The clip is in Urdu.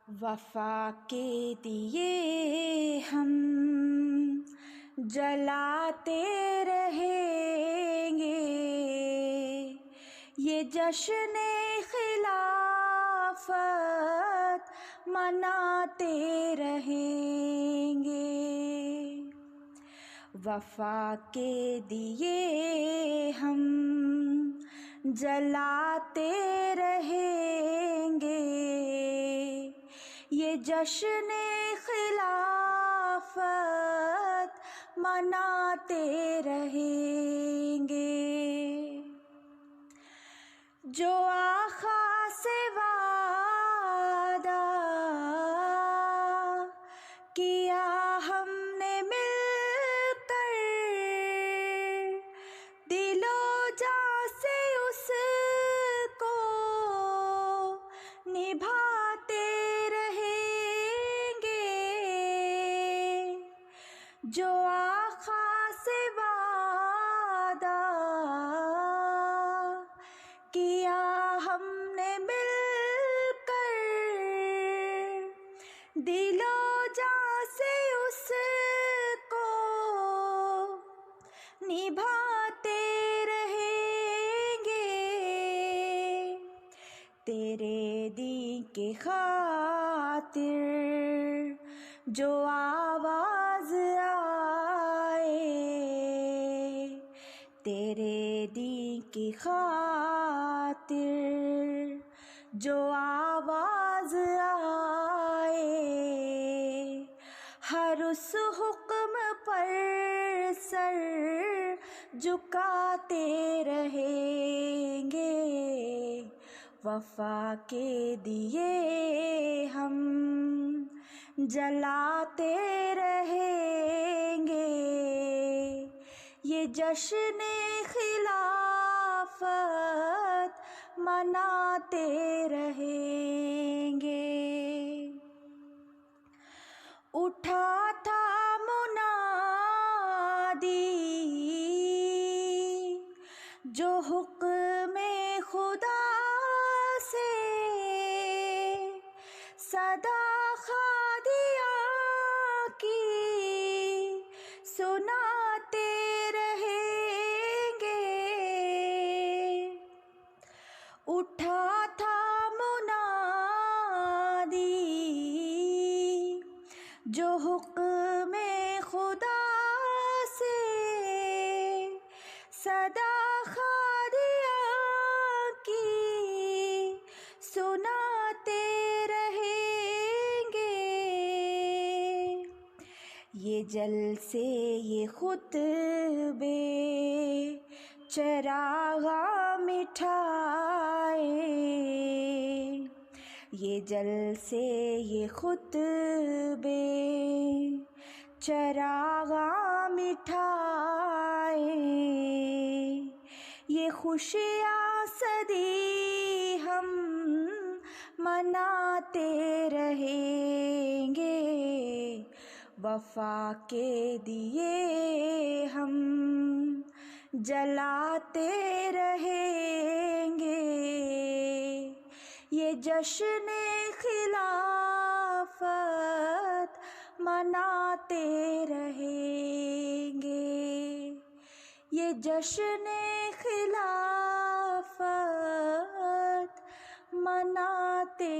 وفا کے دیے ہم جلاتے رہیں گے، یہ جشن خلافت مناتے رہیں گے۔ وفا کے دیے ہم جلاتے رہیں گے، یہ جشن خلافت مناتے رہیں گے۔ جو آقا سے وعدہ کیا ہم نے مل کر، دل و جاں سے اس کو نبھاتے رہیں گے۔ جو آقا سے وعدہ کیا ہم نے مل کر، دل و جاں سے اس کو نبھاتے رہیں گے۔ تیرے دین کی خاطر جو آواز آئے، تیرے دین کی خاطر جو آواز آئے، ہر اس حکم پر سر جھکاتے رہیں گے۔ وفا کے دیے ہم جلاتے رہیں گے، یہ جشن خلافت مناتے رہیں گے۔ اٹھا تھا منادی جو حکم خدا سے، صدا خادیہ کی سناتے رہیں گے۔ اٹھا تھا منادی جو حکم خدا سے، صدا خادیہ کی سناتے رہیں گے۔ یہ جلسے یہ خطبے چراغاں مٹھائے، یہ جلسے یہ خطبے چراغاں مٹھائے، یہ خوشیاں صدی ہم مناتے رہیں گے۔ وفا کے دیے ہم جلاتے رہیں گے، یہ جشن خلافت مناتے رہیں گے، یہ جشن خلافت مناتے